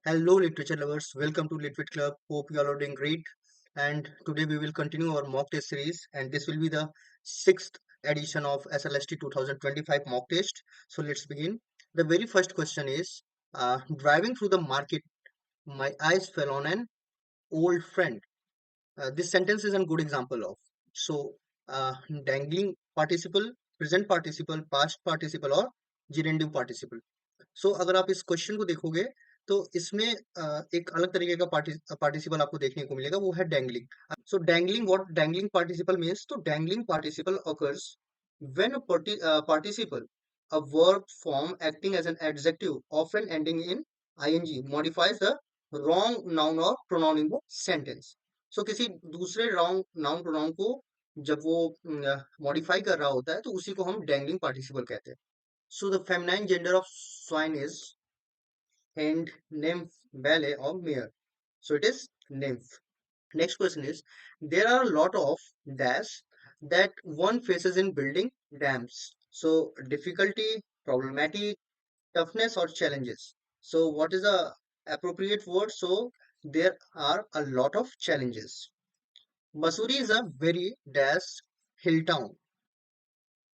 Hello, literature lovers. Welcome to LITTWIT CLUB. Hope you all are doing great. And today we will continue our mock test series, and this will be the sixth edition of SLST 2025 mock test. So let's begin. The very first question is driving through the market, my eyes fell on an old friend. This sentence is a good example of. So, dangling participle, present participle, past participle, और gerundive participle. सो अगर आप इस question को देखोगे तो इसमें एक अलग तरीके का पार्टिसिपल आपको देखने को मिलेगा, वो है dangling. So dangling, what dangling participle means? तो dangling participle occurs when a participle, a verb form acting as an adjective often ending in ing, modifies the wrong noun or pronoun in the sentence. So किसी दूसरे wrong noun pronoun को जब वो modify कर रहा होता है तो उसी को हम डैंगलिंग पार्टिसिपल कहते हैं. So the feminine gender of swine is and nymph, ballet or mare. So it is nymph. Next question is, there are a lot of dash that one faces in building dams. So difficulty, problematic, toughness or challenges. So what is the appropriate word? So there are a lot of challenges. Masuri is a very dash hill town.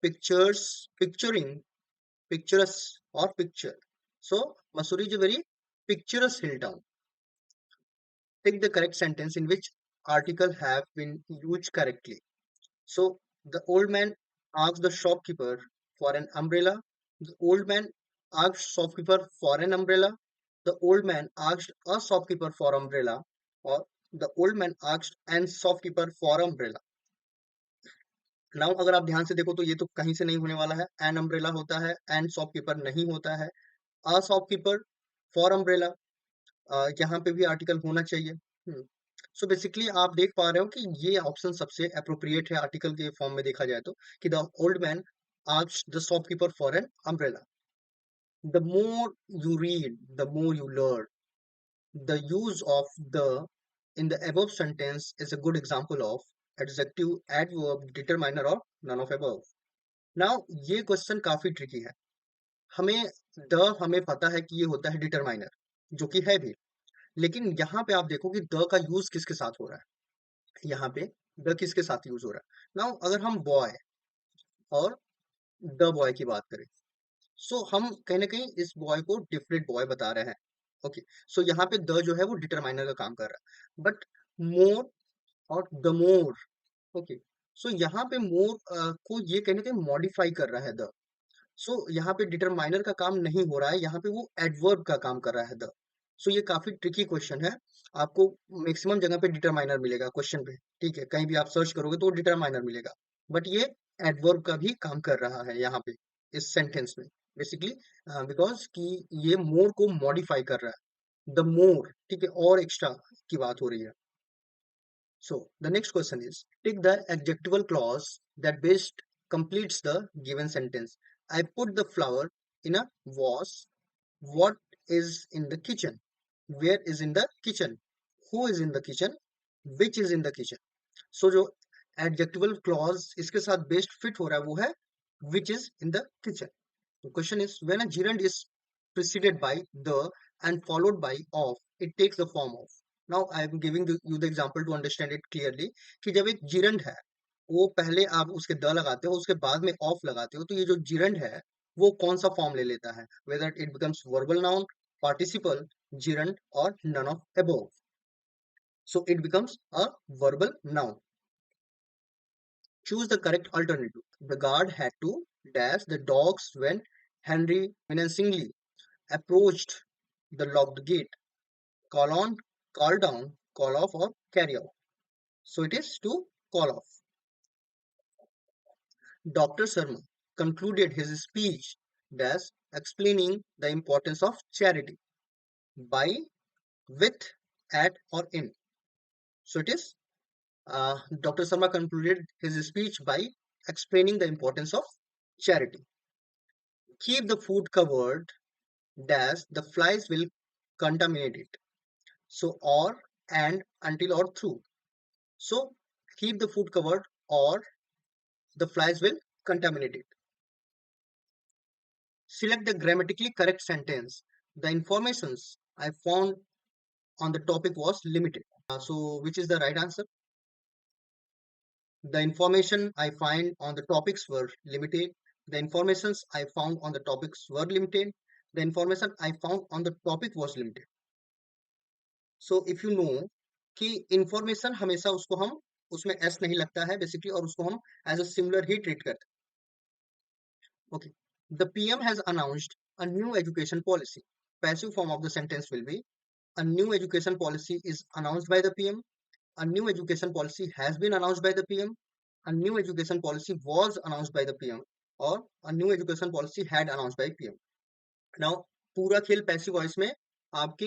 Picturing, picturesque or picture. So Masuri is a very picturesque hill town. Pick the correct sentence in which article have been used correctly. So the old man asked the shopkeeper for an umbrella. The old man asked shopkeeper for an umbrella. The old man asked a shopkeeper for umbrella, or the old man asked an shopkeeper for umbrella. Now अगर आप ध्यान से देखो तो ये तो कहीं से नहीं होने वाला है. एन अम्ब्रेला होता है, एन शॉपकीपर नहीं होता है. अ शॉपकीपर फॉर अम्ब्रेला, यहाँ पे भी आर्टिकल होना चाहिए. सो बेसिकली आप देख पा रहे हो कि ये ऑप्शन सबसे अप्रोप्रिएट है आर्टिकल के फॉर्म में देखा जाए तो, कि the old man asked the shopkeeper for an umbrella. The more you read, the more you learn. The use of the in the above sentence is a good example of adjective, adverb, determiner or none of above. Now ये question काफी tricky है. हमें पता है कि ये होता है डिटरमाइनर, जो कि है भी, लेकिन यहाँ पे आप देखो कि द का यूज किसके साथ हो रहा है. यहाँ पे द किसके साथ यूज हो रहा है. नाउ अगर हम बॉय और द बॉय की बात करें, सो हम कहीं ना कहीं इस बॉय को डिफरेंट बॉय बता रहे हैं. ओके, सो यहाँ पे द जो है वो डिटरमाइनर का काम कर रहा है. बट मोर और द मोर, ओके, सो यहाँ पे मोर को ये कहीं ना कहीं मॉडिफाई कर रहा है द. सो यहाँ पे डिटरमाइनर का काम नहीं हो रहा है, यहाँ पे वो एडवर्ब का काम कर रहा है द. सो ये काफी ट्रिकी क्वेश्चन है. आपको मैक्सिमम जगह पे डिटरमाइनर मिलेगा क्वेश्चन पे, ठीक है, कहीं भी आप सर्च करोगे तो डिटरमाइनर मिलेगा. बट ये एडवर्ब का भी काम कर रहा है यहाँ पे इस सेंटेंस में, बेसिकली बिकॉज कि ये मोर को मॉडिफाई कर रहा है. द मोर, ठीक है, और एक्स्ट्रा की बात हो रही है. So the next question is, take the adjectival clause that best completes the given sentence. I put the flower in a vase. What is in the kitchen? Where is in the kitchen? Who is in the kitchen? Which is in the kitchen? So जो adjectival clause इसके साथ best fit हो रहा है वो है which is in the kitchen. The question is, when a gerund is preceded by the and followed by of, it takes the form of. Now I am giving you the example to understand it clearly. कि जब एक gerund है, वो पहले आप उसके the लगाते हो, उसके बाद में ऑफ लगाते हो, तो ये जो gerund है वो कौन सा फॉर्म ले लेता है, whether it becomes verbal noun, participle, gerund or none of above. So it becomes a verbal noun. Choose the correct alternative. The guard had to dash the dogs when Henry menacingly approached the locked gate. Call on, call down, call off or carry out. So it is to call off. Dr. Sharma concluded his speech thus explaining the importance of charity by, with, at or in. So it is Dr. Sharma concluded his speech by explaining the importance of charity. Keep the food covered dash the flies will contaminate it. So or, and, until or through. So keep the food covered or the flies will contaminate it. Select the grammatically correct sentence. The informations I found on the topic was limited. So which is the right answer? The information I find on the topics were limited. The informations I found on the topics were limited. The information I found on the topic was limited. So if you know कि information हमेशा उसको हम उसमें s नहीं लगता है basically और उसको हम as a similar he treat करते हैं. Okay. The PM has announced a new education policy. Passive form of the sentence will be a new education policy is announced by the PM. A new education policy has been announced by the PM. A new education policy was announced by the PM, or a new education policy had announced by PM. Now पूरा खेल passive voice में आपके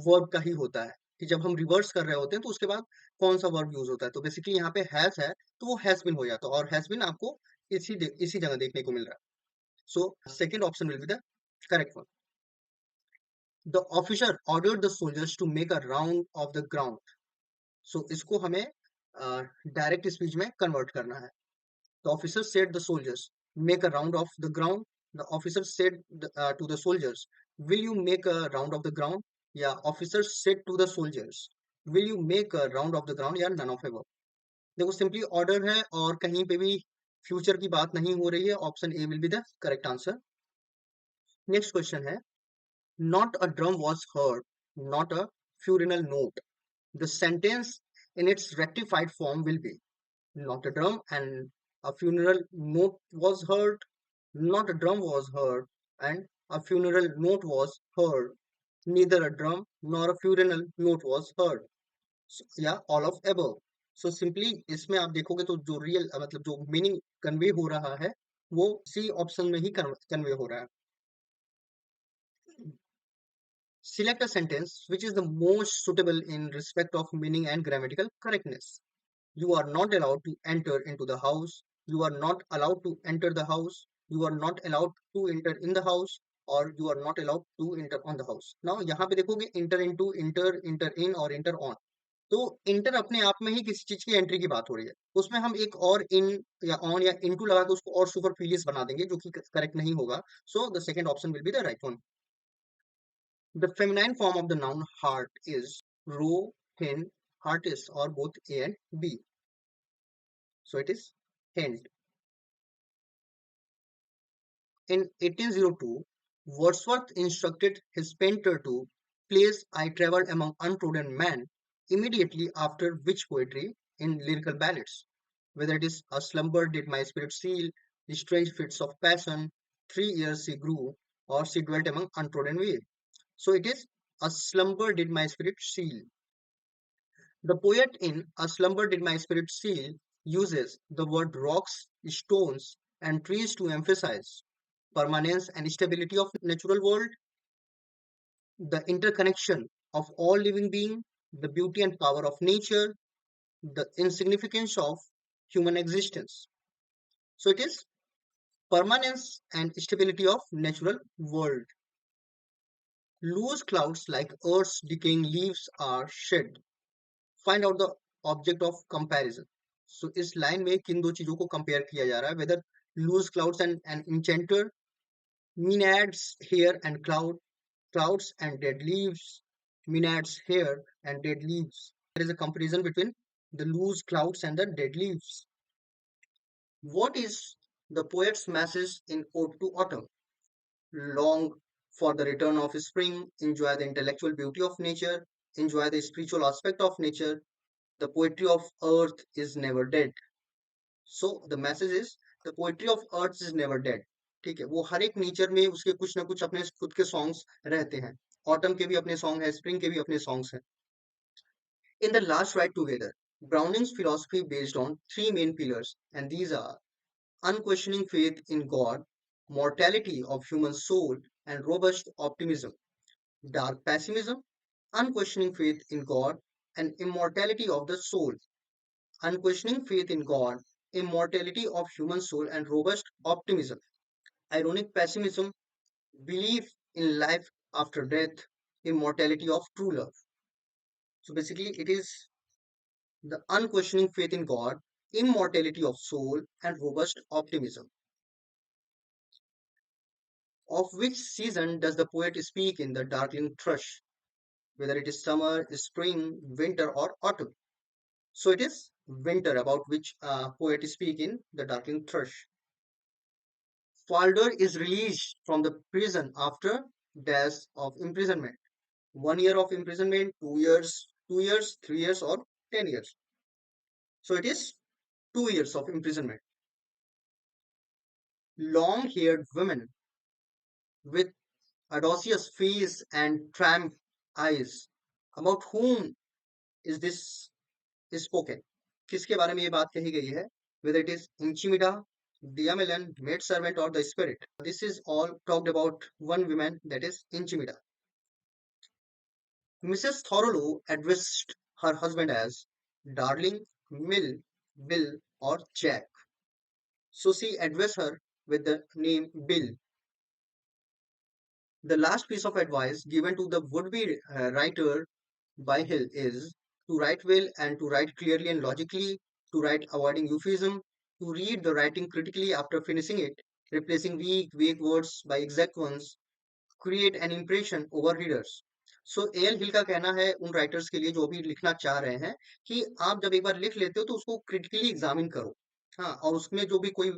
verb का ही होता है कि जब हम रिवर्स कर रहे होते हैं तो उसके बाद कौन सा वर्ब यूज होता है. तो बेसिकली यहाँ पे हैज है तो वो हैज बिन हो जाता है और हैज बिन आपको इसी जगह देखने को मिल रहा है. So second option will be the correct one. The officer ordered the soldiers to make a round of the ground. So इसको हमें डायरेक्ट स्पीच में कन्वर्ट करना है. The officer said the soldiers, make a round of the ground. The officer said to the soldiers, will you make a round of the ground? Yeah, officer said to the soldiers, will you make a round of the ground? या none of above. देखो simply order है और कहीं पे भी future की बात नहीं हो रही है. Option A will be the correct answer. Next question है not a drum was heard, not a funeral note. The sentence in its rectified form will be not a drum and a funeral note was heard, not a drum was heard and a funeral note was heard. Neither a drum nor a funeral note was heard. So, yeah, all of above. So simply इसमें आप देखोगे तो जो real मतलब जो meaning convey हो रहा है वो सी ऑप्शन में ही कन्वे हो रहा है. Select a sentence which is the most suitable in respect of meaning and grammatical correctness. You are not allowed to enter into the house. You are not allowed to enter the house. You are not allowed to enter in the house. और you are not allowed to enter on the house. Now यहाँ पे देखोगे enter into, enter in और enter on. तो inter अपने आप में ही किसी चीज की एंट्री की बात हो रही है. उसमें हम एक और इन या ऑन या इनटू लगा के उसको और सुपरफिलियस बना देंगे जो कि करेक्ट नहीं होगा. So the second option will be the right one. The feminine form of the noun heart is row, hen, heartist, or both A and B. So it is hen. In 1802, Wordsworth instructed his painter to place I travelled among untrodden men immediately after which poetry in lyrical ballads. Whether it is a slumber did my spirit seal, the strange fits of passion, 3 years she grew, or she dwelt among untrodden way. So it is a slumber did my spirit seal. The poet in A Slumber Did My Spirit Seal uses the word rocks, stones, and trees to emphasize permanence and stability of natural world, the interconnection of all living being, the beauty and power of nature, the insignificance of human existence. So it is permanence and stability of natural world. Loose clouds like Earth's decaying leaves are shed. Find out the object of comparison. So इस line में किन दो चीजों को compare किया जा रहा है. Whether loose clouds and an enchanter, Maenads hair and clouds and dead leaves, Maenads hair and dead leaves. There is a comparison between the loose clouds and the dead leaves. What is the poet's message in Ode to Autumn? Long for the return of spring, enjoy the intellectual beauty of nature, enjoy the spiritual aspect of nature. The poetry of earth is never dead. So the message is the poetry of earth is never dead. ठीक है, वो हर एक nature में उसके कुछ ना कुछ अपने खुद के सॉन्ग्स रहते हैं. ऑटम के भी अपने सॉन्ग है, स्प्रिंग के भी अपने सॉन्ग्स हैं. In the last ride together, Browning's philosophy based on three main pillars, and these are unquestioning faith in God, mortality of human soul, and robust optimism. Dark pessimism, unquestioning faith in God, and immortality of the soul. Unquestioning faith in God, immortality of human soul, and robust optimism. Ironic pessimism, belief in life after death, immortality of true love. So basically, it is the unquestioning faith in God, immortality of soul, and robust optimism. Of which season does the poet speak in The Darkling Thrush? whether it is summer, spring, winter, or autumn. So it is winter, about which poet speak in The Darkling Thrush. Falder is released from the prison after days of imprisonment. 1 year of imprisonment, 2 years, 2 years, 3 years, or 10 years. So it is 2 years of imprisonment. Long-haired women with audacious face and tramp eyes. About whom is this spoken? किसके बारे में ये बात कही गई है? Whether it is Inchimida, Diamelan, maid servant, or the spirit. This is all talked about one woman, that is Inchimida. Mrs. Thorolo addressed her husband as Darling, Mill, Bill, or Jack. So she addressed her with the name Bill. The last piece of advice given to the would-be writer by Hill is to write well and to write clearly and logically, to write avoiding euphemism, to read the writing critically after finishing it, replacing vague words by exact ones, create an impression over readers. So L Hill का कहना है उन writers के लिए जो भी लिखना चाह रहे हैं कि आप जब एक बार लिख लेते हो तो उसको क्रिटिकली एग्जामिन करो, हाँ, और उसमें जो भी कोई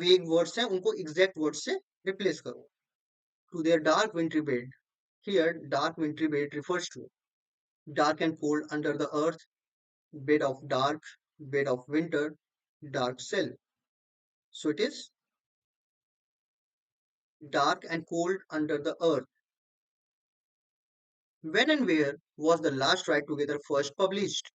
वेग वर्ड्स हैं उनको एग्जैक्ट वर्ड्स से रिप्लेस करो. To their dark wintry bed. Here, dark wintry bed refers to dark and cold under the earth, bed of dark, bed of winter, dark cell. So it is dark and cold under the earth. When and where was the last Ride Together first published?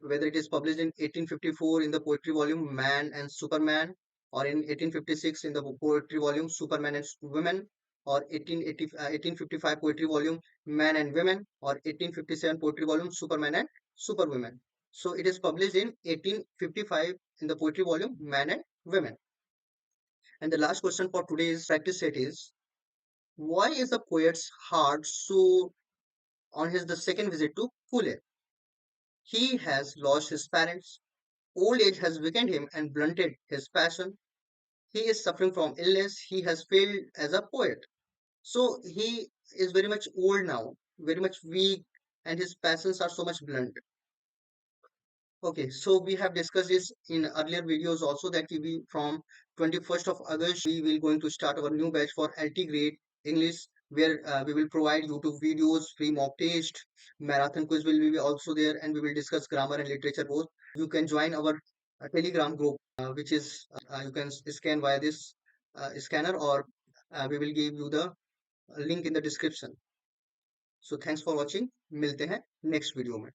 Whether it is published in 1854 in the poetry volume Man and Superman, or in 1856 in the poetry volume Superman and Women, or 1855 poetry volume Man and Women, or 1857 poetry volume Superman and Superwomen. So it is published in 1855 in the poetry volume Man and Women. And the last question for today's practice set is, why is the poet's heart so on his the second visit to Pune? He has lost his parents. Old age has weakened him and blunted his passion. He is suffering from illness. He has failed as a poet. So he is very much old now, very much weak, and his passions are so much blunt. Okay, so we have discussed this in earlier videos also, that we will from 21st of August we will going to start our new batch for LT grade English, where we will provide YouTube videos, free mock test, marathon quiz will be also there, and we will discuss grammar and literature both. You can join our Telegram group, which is you can scan via this scanner, or we will give you the link in the description. So thanks for watching. मिलते हैं next video में.